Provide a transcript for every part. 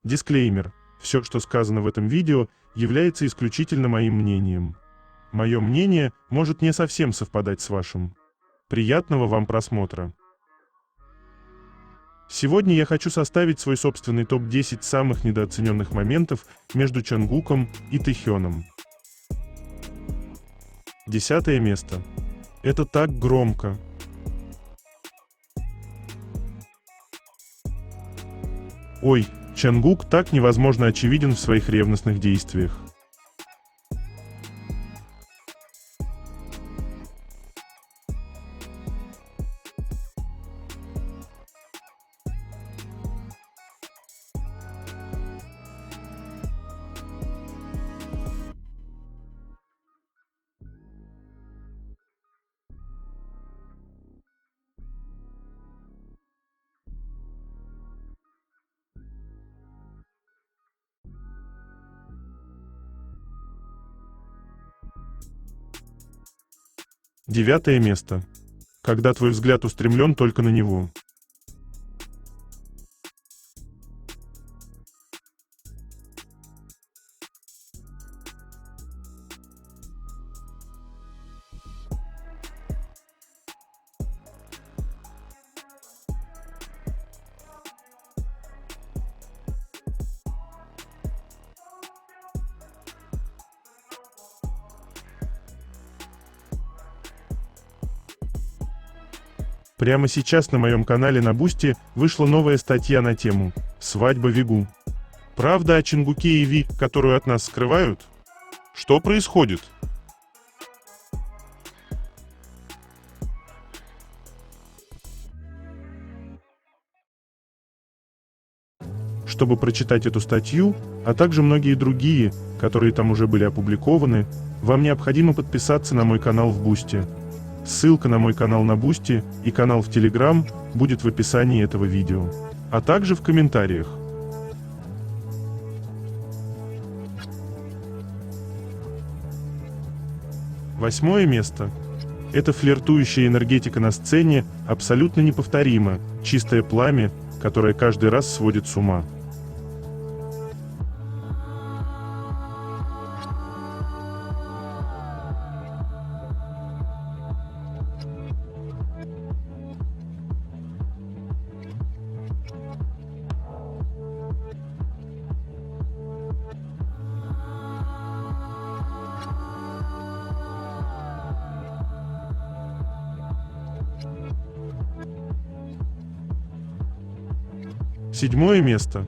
Дисклеймер. Все, что сказано в этом видео, является исключительно моим мнением. Мое мнение может не совсем совпадать с вашим. Приятного вам просмотра. Сегодня я хочу составить свой собственный топ-10 самых недооцененных моментов между Чонгуком и Тэхёном. 10 место. Это так громко. Ой, Чонгук так невозможно очевиден в своих ревностных действиях. Девятое место. Когда твой взгляд устремлен только на него. Прямо сейчас на моем канале на Бусти вышла новая статья на тему «Свадьба Вигу». Правда о Чонгуке и Ви, которую от нас скрывают? Что происходит? Чтобы прочитать эту статью, а также многие другие, которые там уже были опубликованы, вам необходимо подписаться на мой канал в Бусти. Ссылка на мой канал на Бусти и канал в Телеграм будет в описании этого видео, а также в комментариях. Восьмое место. Эта флиртующая энергетика на сцене абсолютно неповторима, чистое пламя, которое каждый раз сводит с ума. Седьмое место.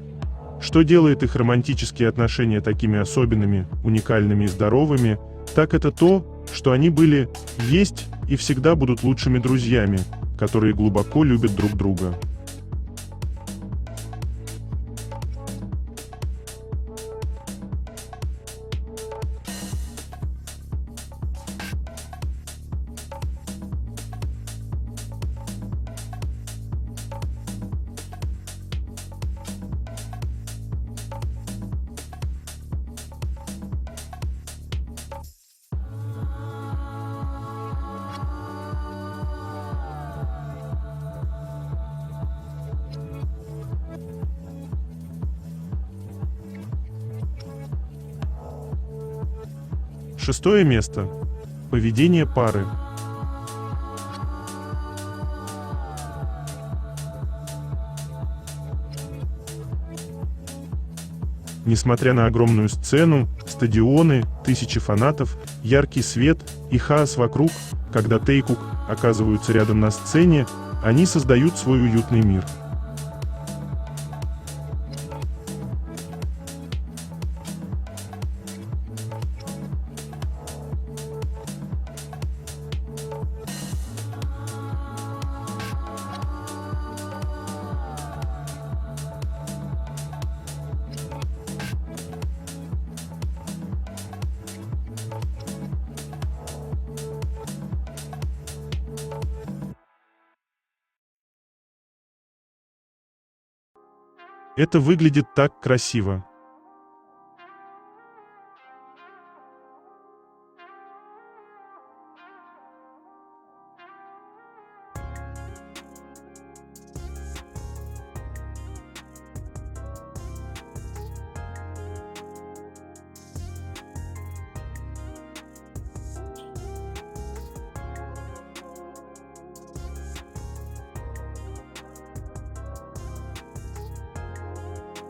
Что делает их романтические отношения такими особенными, уникальными и здоровыми, так это то, что они были, есть и всегда будут лучшими друзьями, которые глубоко любят друг друга. Шестое место. Поведение пары. Несмотря на огромную сцену, стадионы, тысячи фанатов, яркий свет и хаос вокруг, когда Тэйкук оказываются рядом на сцене, они создают свой уютный мир. Это выглядит так красиво.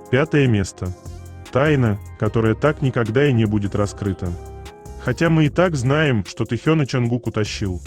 5 место. Тайна, которая так никогда и не будет раскрыта. Хотя мы и так знаем, что Тэхёна Чонгук утащил.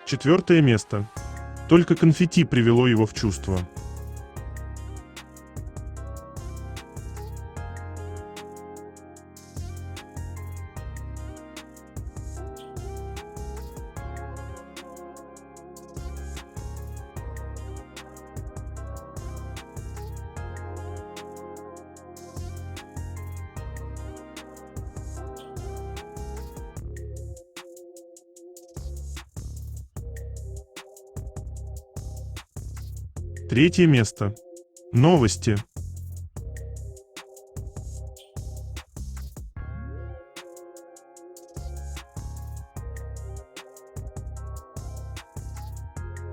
Четвертое место. Только конфетти привело его в чувство. Третье место. Новости.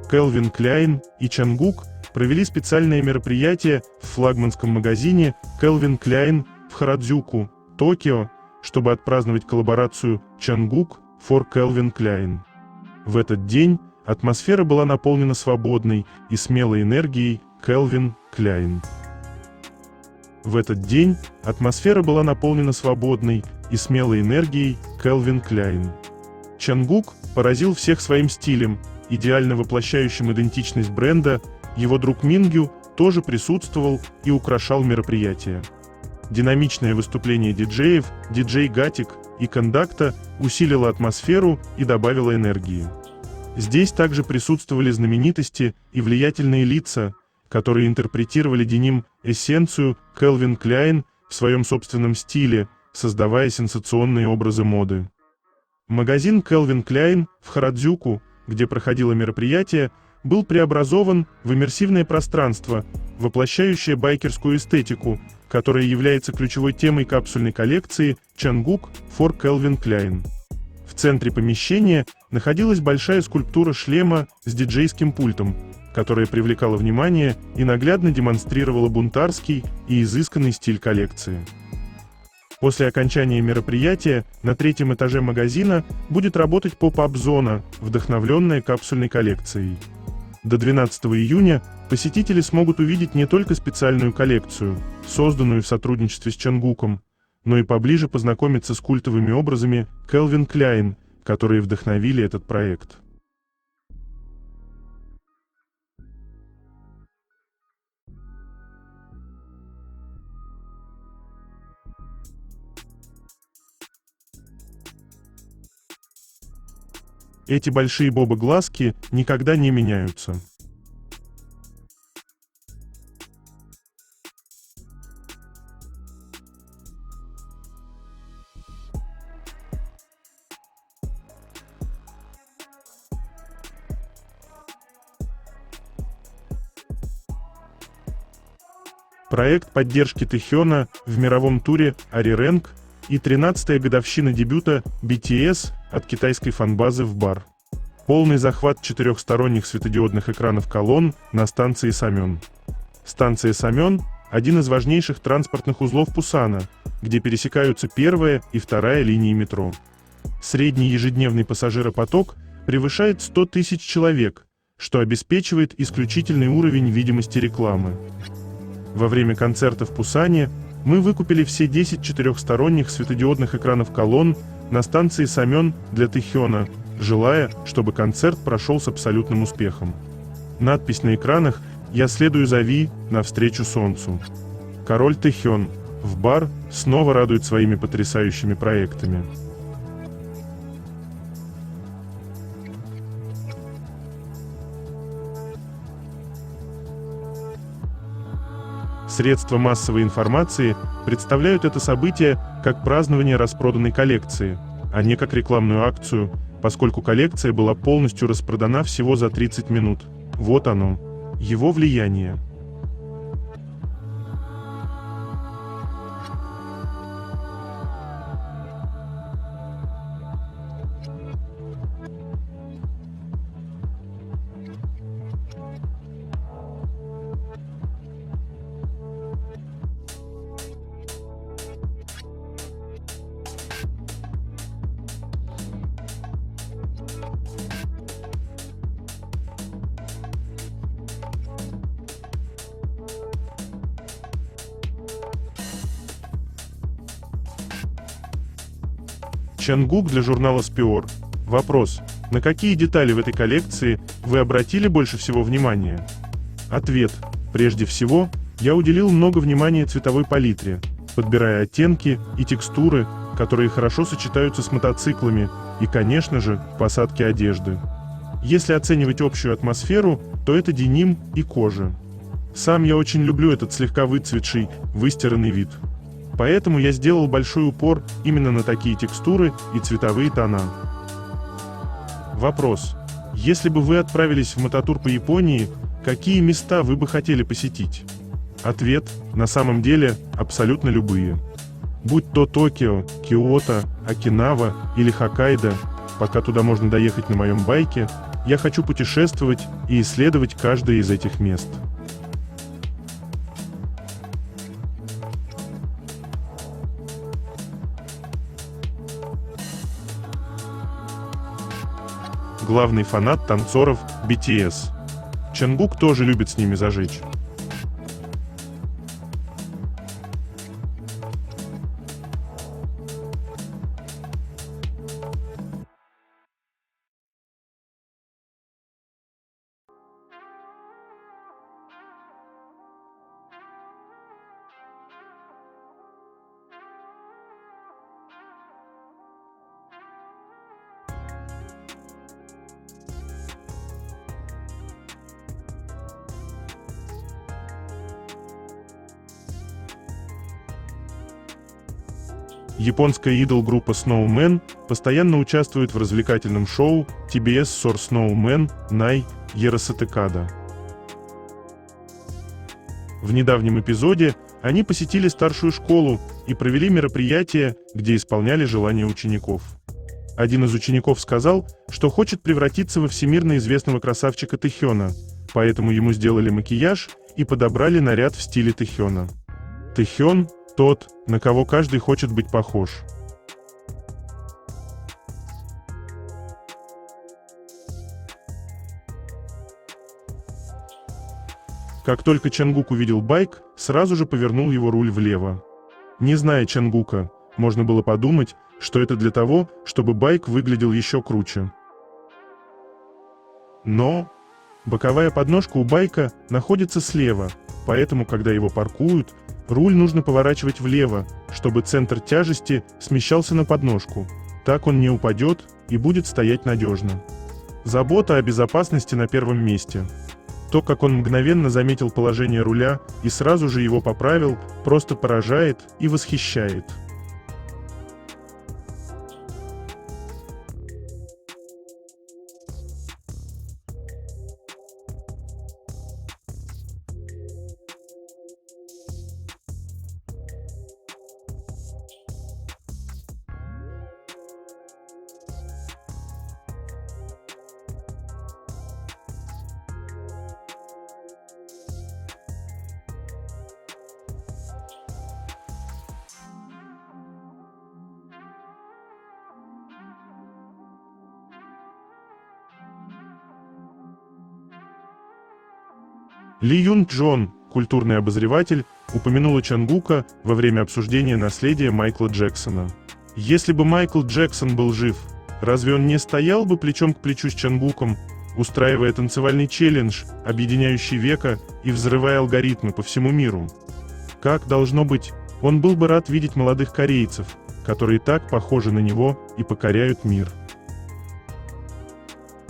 Кэлвин Кляйн и Чонгук провели специальное мероприятие в флагманском магазине Кэлвин Кляйн в Харадзуку, Токио, чтобы отпраздновать коллаборацию Чонгук for Calvin Klein. В этот день атмосфера была наполнена свободной и смелой энергией Calvin Klein. В этот день атмосфера была наполнена свободной и смелой энергией Calvin Klein. Чонгук поразил всех своим стилем, идеально воплощающим идентичность бренда. Его друг Мингю тоже присутствовал и украшал мероприятие. Динамичное выступление диджеев, диджей Гатик и Кондакта усилило атмосферу и добавило энергии. Здесь также присутствовали знаменитости и влиятельные лица, которые интерпретировали деним-эссенцию Calvin Klein в своем собственном стиле, создавая сенсационные образы моды. Магазин Calvin Klein в Харадзуку, где проходило мероприятие, был преобразован в иммерсивное пространство, воплощающее байкерскую эстетику, которая является ключевой темой капсульной коллекции Чонгук for Calvin Klein. В центре помещения находилась большая скульптура шлема с диджейским пультом, которая привлекала внимание и наглядно демонстрировала бунтарский и изысканный стиль коллекции. После окончания мероприятия на 3-м этаже магазина будет работать поп-ап-зона, вдохновленная капсульной коллекцией. До 12 июня посетители смогут увидеть не только специальную коллекцию, созданную в сотрудничестве с Чонгуком, но и поближе познакомиться с культовыми образами Calvin Klein, которые вдохновили этот проект. Эти большие боба-глазки никогда не меняются. Проект поддержки Тэхёна в мировом туре Ари-Рэнг и 13-я годовщина дебюта BTS от китайской фан-базы в бар. Полный захват 4-сторонних светодиодных экранов колонн на станции Самён. Станция Самён – один из важнейших транспортных узлов Пусана, где пересекаются первая и вторая линии метро. Средний ежедневный пассажиропоток превышает 100 тысяч человек, что обеспечивает исключительный уровень видимости рекламы. Во время концерта в Пусане мы выкупили все 10 4-сторонних светодиодных экранов колонн на станции Самён для Тэхёна, желая, чтобы концерт прошел с абсолютным успехом. Надпись на экранах «Я следую за Ви, навстречу солнцу». Король Тэхён в бар снова радует своими потрясающими проектами. Средства массовой информации представляют это событие как празднование распроданной коллекции, а не как рекламную акцию, поскольку коллекция была полностью распродана всего за 30 минут. Вот оно, его влияние. Чангук для журнала Spyor. Вопрос. На какие детали в этой коллекции вы обратили больше всего внимания? Ответ. Прежде всего, я уделил много внимания цветовой палитре, подбирая оттенки и текстуры, которые хорошо сочетаются с мотоциклами и, конечно же, посадке одежды. Если оценивать общую атмосферу, то это деним и кожа. Сам я очень люблю этот слегка выцветший, выстиранный вид. Поэтому я сделал большой упор именно на такие текстуры и цветовые тона. Вопрос. Если бы вы отправились в мототур по Японии, какие места вы бы хотели посетить? Ответ. На самом деле, абсолютно любые. Будь то Токио, Киото, Окинава или Хоккайдо, пока туда можно доехать на моем байке, я хочу путешествовать и исследовать каждое из этих мест. Главный фанат танцоров BTS. Чангук тоже любит с ними зажечь. Японская идол-группа Snowman постоянно участвует в развлекательном шоу TBS Sor Snowman Nai Ерасатекада. В недавнем эпизоде они посетили старшую школу и провели мероприятие, где исполняли желания учеников. Один из учеников сказал, что хочет превратиться во всемирно известного красавчика Тэхёна, поэтому ему сделали макияж и подобрали наряд в стиле Тэхёна. Тэхён – тот, на кого каждый хочет быть похож. Как только Чангук увидел байк, сразу же повернул его руль влево. Не зная Чангука, можно было подумать, что это для того, чтобы байк выглядел еще круче. Но боковая подножка у байка находится слева, поэтому, когда его паркуют, руль нужно поворачивать влево, чтобы центр тяжести смещался на подножку. Так он не упадет и будет стоять надежно. Забота о безопасности на первом месте. То, как он мгновенно заметил положение руля и сразу же его поправил, просто поражает и восхищает. Ли Юн Джон, культурный обозреватель, упомянула Чангука во время обсуждения наследия Майкла Джексона. Если бы Майкл Джексон был жив, разве он не стоял бы плечом к плечу с Чангуком, устраивая танцевальный челлендж, объединяющий века и взрывая алгоритмы по всему миру? Как должно быть, он был бы рад видеть молодых корейцев, которые так похожи на него и покоряют мир.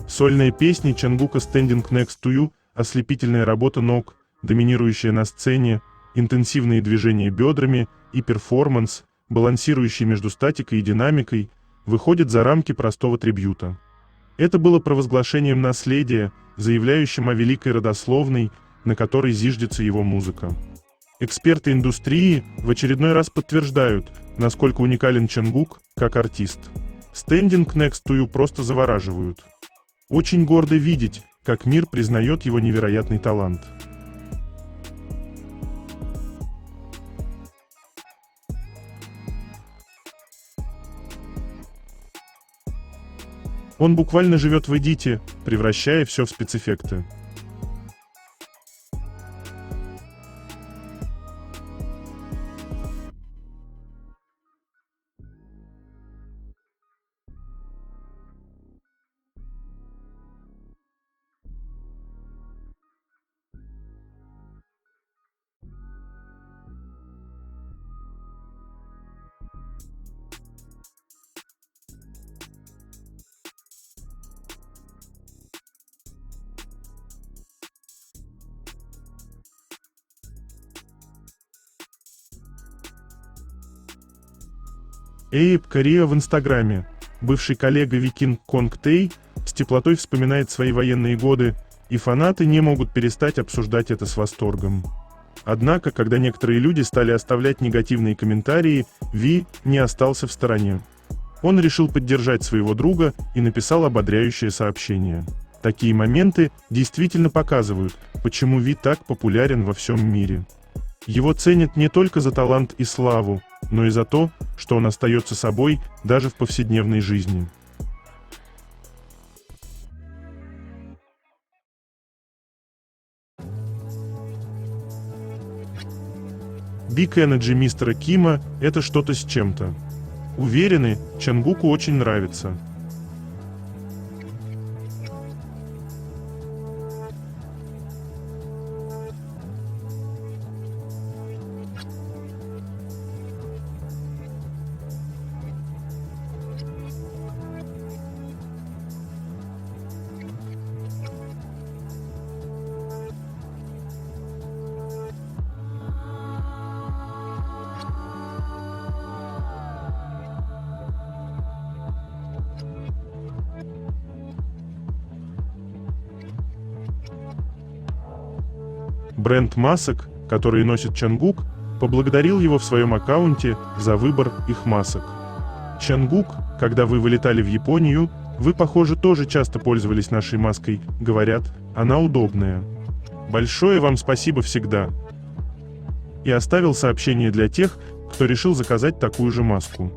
Сольная песня Чангука «Standing Next to You», ослепительная работа ног, доминирующая на сцене, интенсивные движения бедрами и перформанс, балансирующий между статикой и динамикой, выходит за рамки простого трибьюта. Это было провозглашением наследия, заявляющим о великой родословной, на которой зиждется его музыка. Эксперты индустрии в очередной раз подтверждают, насколько уникален Чонгук как артист. Standing Next to You просто завораживают. Очень гордо видеть, как мир признает его невероятный талант. Он буквально живет в эдите, превращая все в спецэффекты. Эйб Корея в Инстаграме. Бывший коллега Викинг Конг Тей с теплотой вспоминает свои военные годы, и фанаты не могут перестать обсуждать это с восторгом. Однако, когда некоторые люди стали оставлять негативные комментарии, Ви не остался в стороне. Он решил поддержать своего друга и написал ободряющее сообщение. Такие моменты действительно показывают, почему Ви так популярен во всем мире. Его ценят не только за талант и славу, но и за то, что он остается собой даже в повседневной жизни. Big Energy мистера Кима – это что-то с чем-то. Уверены, Чонгуку очень нравится. Бренд масок, которые носит Чонгук, поблагодарил его в своем аккаунте за выбор их масок. Чонгук, когда вы вылетали в Японию, вы, похоже, тоже часто пользовались нашей маской, говорят, она удобная. Большое вам спасибо всегда. И оставил сообщение для тех, кто решил заказать такую же маску.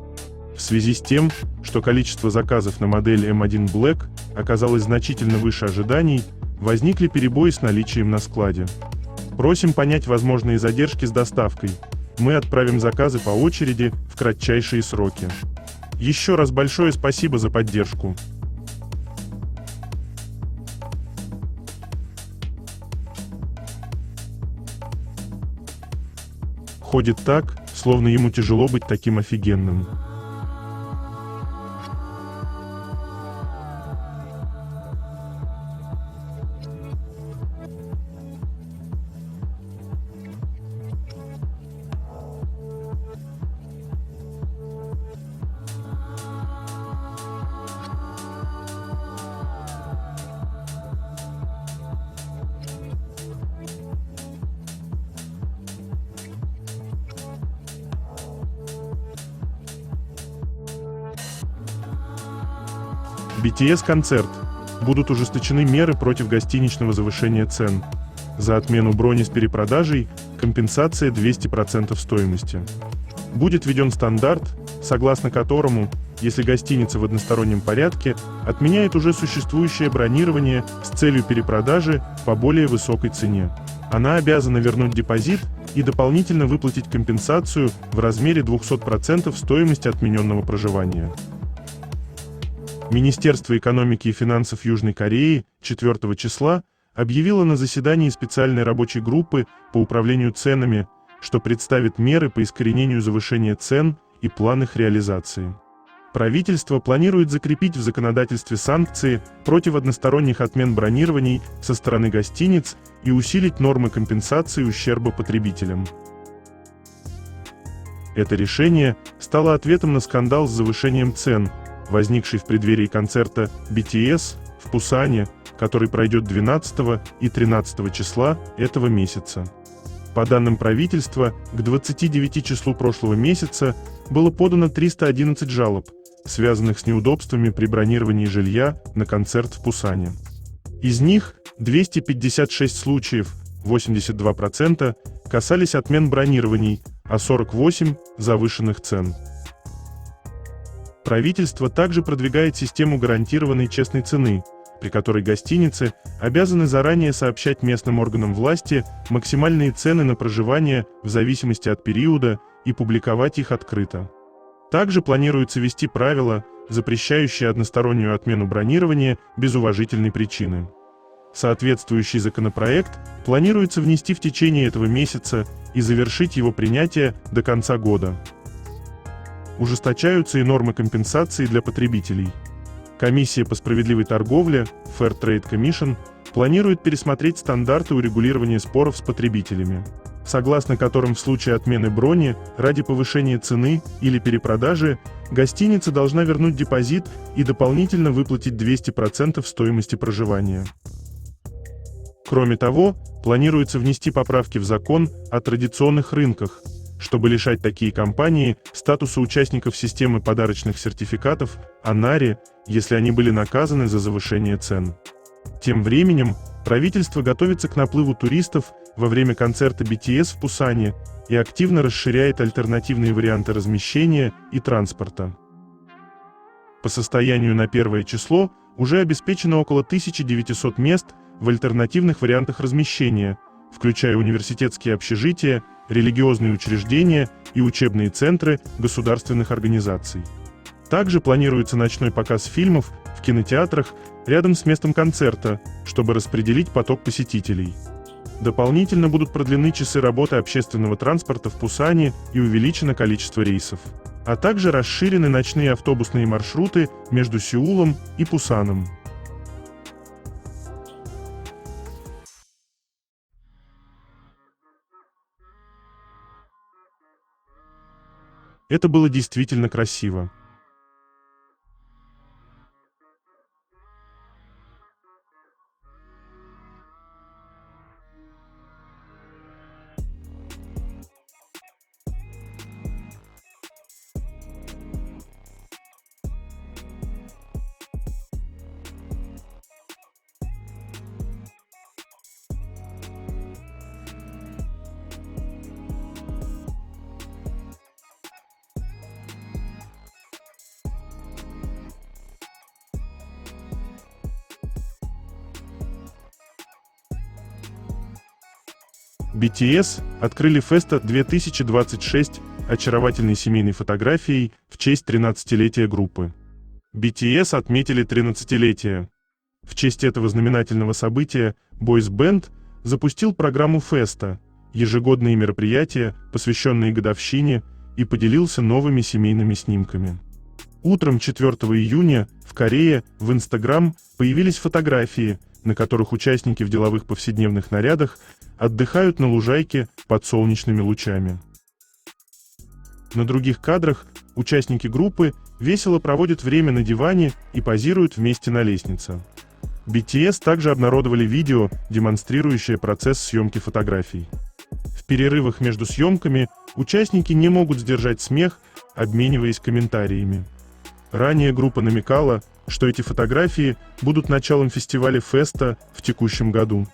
В связи с тем, что количество заказов на модель M1 Black оказалось значительно выше ожиданий, возникли перебои с наличием на складе. Просим понять возможные задержки с доставкой. Мы отправим заказы по очереди в кратчайшие сроки. Еще раз большое спасибо за поддержку. Ходит так, словно ему тяжело быть таким офигенным. BTS концерт. Будут ужесточены меры против гостиничного завышения цен. За отмену брони с перепродажей компенсация 200% стоимости. Будет введен стандарт, согласно которому, если гостиница в одностороннем порядке отменяет уже существующее бронирование с целью перепродажи по более высокой цене, она обязана вернуть депозит и дополнительно выплатить компенсацию в размере 200% стоимости отмененного проживания. Министерство экономики и финансов Южной Кореи 4 числа объявило на заседании специальной рабочей группы по управлению ценами, что представит меры по искоренению завышения цен и план их реализации. Правительство планирует закрепить в законодательстве санкции против односторонних отмен бронирований со стороны гостиниц и усилить нормы компенсации ущерба потребителям. Это решение стало ответом на скандал с завышением цен, возникший в преддверии концерта BTS в Пусане, который пройдет 12 и 13 числа этого месяца. По данным правительства, к 29 числу прошлого месяца было подано 311 жалоб, связанных с неудобствами при бронировании жилья на концерт в Пусане. Из них 256 случаев, 82%, касались отмен бронирований, а 48 – завышенных цен. Правительство также продвигает систему гарантированной честной цены, при которой гостиницы обязаны заранее сообщать местным органам власти максимальные цены на проживание в зависимости от периода и публиковать их открыто. Также планируется ввести правила, запрещающие одностороннюю отмену бронирования без уважительной причины. Соответствующий законопроект планируется внести в течение этого месяца и завершить его принятие до конца года. Ужесточаются и нормы компенсации для потребителей. Комиссия по справедливой торговле, Fair Trade Commission, планирует пересмотреть стандарты урегулирования споров с потребителями, согласно которым в случае отмены брони ради повышения цены или перепродажи гостиница должна вернуть депозит и дополнительно выплатить 200% стоимости проживания. Кроме того, планируется внести поправки в закон о традиционных рынках, чтобы лишать такие компании статуса участников системы подарочных сертификатов АНАРИ, если они были наказаны за завышение цен. Тем временем, правительство готовится к наплыву туристов во время концерта BTS в Пусане и активно расширяет альтернативные варианты размещения и транспорта. По состоянию на 1 число уже обеспечено около 1900 мест в альтернативных вариантах размещения, включая университетские общежития, религиозные учреждения и учебные центры государственных организаций. Также планируется ночной показ фильмов в кинотеатрах рядом с местом концерта, чтобы распределить поток посетителей. Дополнительно будут продлены часы работы общественного транспорта в Пусане и увеличено количество рейсов, а также расширены ночные автобусные маршруты между Сеулом и Пусаном. Это было действительно красиво. BTS открыли Феста 2026 очаровательной семейной фотографией в честь 13-летия группы. BTS отметили 13-летие. В честь этого знаменательного события Boys Band запустил программу Феста, ежегодные мероприятия, посвященные годовщине, и поделился новыми семейными снимками. Утром 4 июня в Корее в Instagram появились фотографии, на которых участники в деловых повседневных нарядах отдыхают на лужайке под солнечными лучами. На других кадрах участники группы весело проводят время на диване и позируют вместе на лестнице. BTS также обнародовали видео, демонстрирующее процесс съемки фотографий. В перерывах между съемками участники не могут сдержать смех, обмениваясь комментариями. Ранее группа намекала, что эти фотографии будут началом фестиваля Феста в текущем году.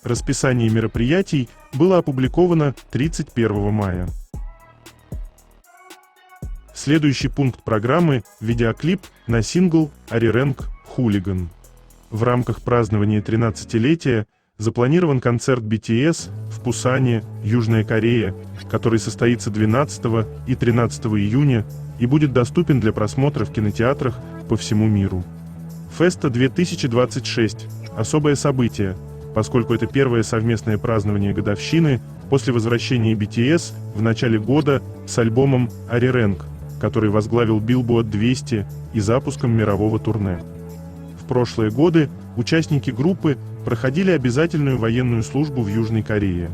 Расписание мероприятий было опубликовано 31 мая. Следующий пункт программы – видеоклип на сингл «Arirang Hooligan». В рамках празднования 13-летия запланирован концерт BTS в Пусане, Южная Корея, который состоится 12 и 13 июня и будет доступен для просмотра в кинотеатрах по всему миру. Феста 2026 – особое событие, поскольку это первое совместное празднование годовщины после возвращения BTS в начале года с альбомом «Arirang», который возглавил Billboard 200 и запуском мирового турне. В прошлые годы участники группы проходили обязательную военную службу в Южной Корее.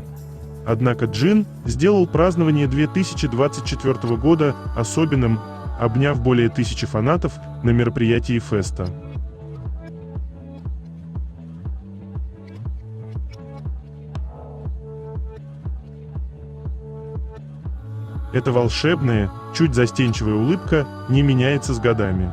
Однако Джин сделал празднование 2024 года особенным, обняв более 1000 фанатов на мероприятии Феста. Эта волшебная, чуть застенчивая улыбка не меняется с годами.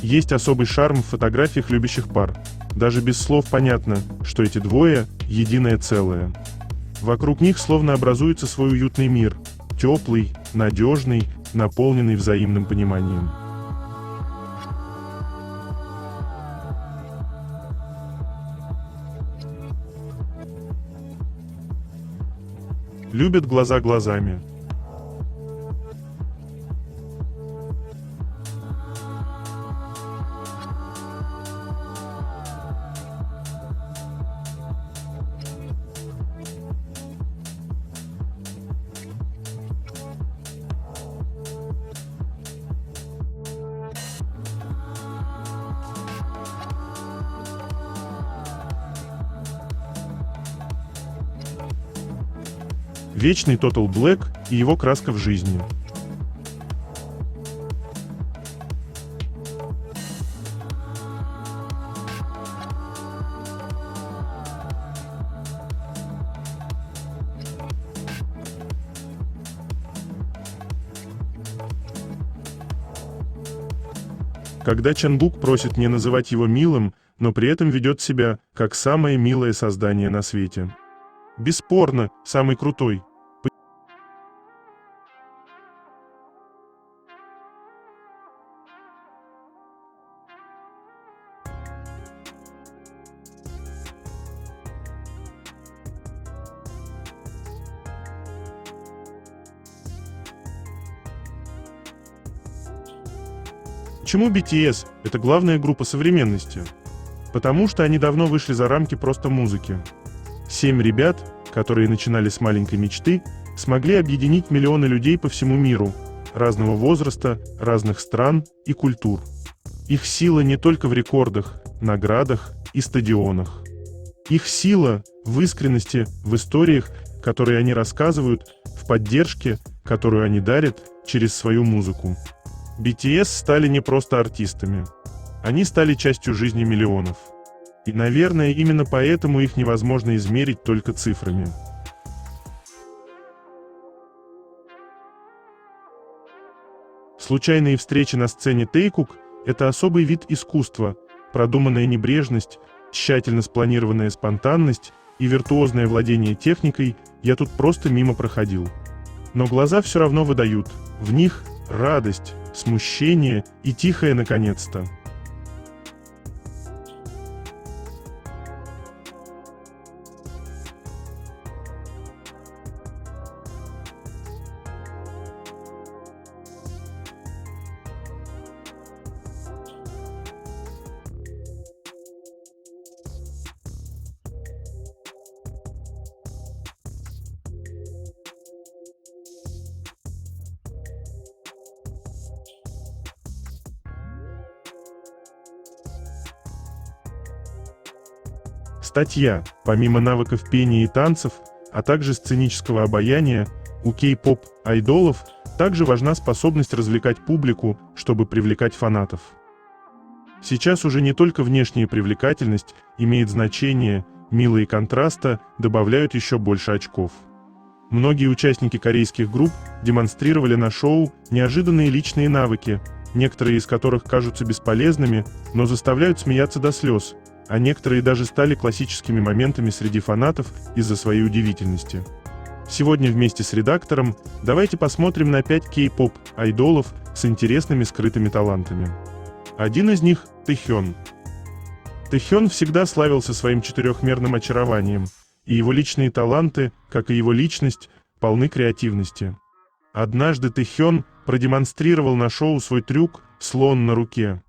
Есть особый шарм в фотографиях любящих пар. Даже без слов понятно, что эти двое – единое целое. Вокруг них словно образуется свой уютный мир, теплый, надежный, наполненный взаимным пониманием. Любят глаза глазами. Вечный Total Black и его краска в жизни. Когда Чанбук просит не называть его милым, но при этом ведет себя как самое милое создание на свете. Бесспорно, самый крутой. Почему BTS – это главная группа современности? Потому что они давно вышли за рамки просто музыки. 7 ребят, которые начинали с маленькой мечты, смогли объединить миллионы людей по всему миру, разного возраста, разных стран и культур. Их сила не только в рекордах, наградах и стадионах. Их сила в искренности, в историях, которые они рассказывают, в поддержке, которую они дарят через свою музыку. BTS стали не просто артистами. Они стали частью жизни миллионов. И, наверное, именно поэтому их невозможно измерить только цифрами. Случайные встречи на сцене Taekook – это особый вид искусства, продуманная небрежность, тщательно спланированная спонтанность и виртуозное владение техникой. Я тут просто мимо проходил. Но глаза все равно выдают, в них радость, смущение и тихое наконец-то. Статья. Помимо навыков пения и танцев, а также сценического обаяния, у кей-поп айдолов также важна способность развлекать публику, чтобы привлекать фанатов. Сейчас уже не только внешняя привлекательность имеет значение, милые контраста добавляют еще больше очков. Многие участники корейских групп демонстрировали на шоу неожиданные личные навыки, некоторые из которых кажутся бесполезными, но заставляют смеяться до слез, а некоторые даже стали классическими моментами среди фанатов из-за своей удивительности. Сегодня вместе с редактором давайте посмотрим на 5 кей-поп айдолов с интересными скрытыми талантами. Один из них – Тэхён. Тэхён всегда славился своим четырехмерным очарованием, и его личные таланты, как и его личность, полны креативности. Однажды Тэхён продемонстрировал на шоу свой трюк «слон на руке».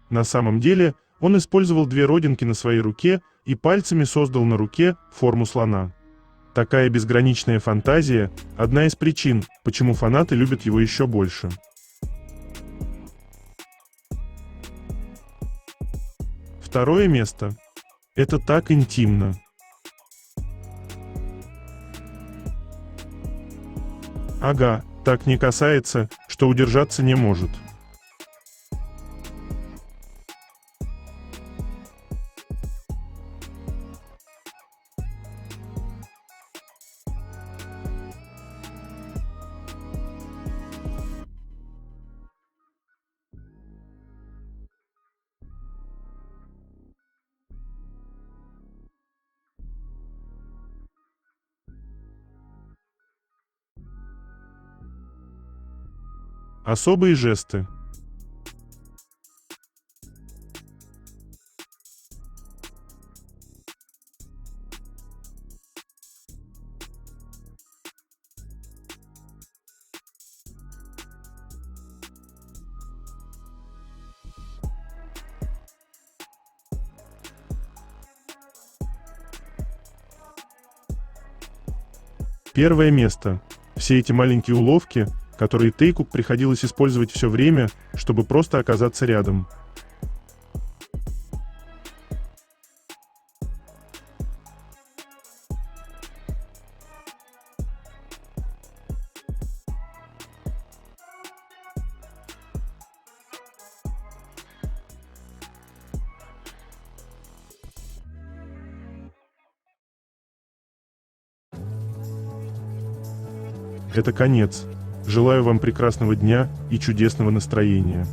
На самом деле, он использовал 2 родинки на своей руке и пальцами создал на руке форму слона. Такая безграничная фантазия – одна из причин, почему фанаты любят его еще больше. Второе место. Это так интимно. Ага, так не касается, что удержаться не может. Особые жесты. Первое место. Все эти маленькие уловки, которые Тейку приходилось использовать все время, чтобы просто оказаться рядом. Это конец. Желаю вам прекрасного дня и чудесного настроения.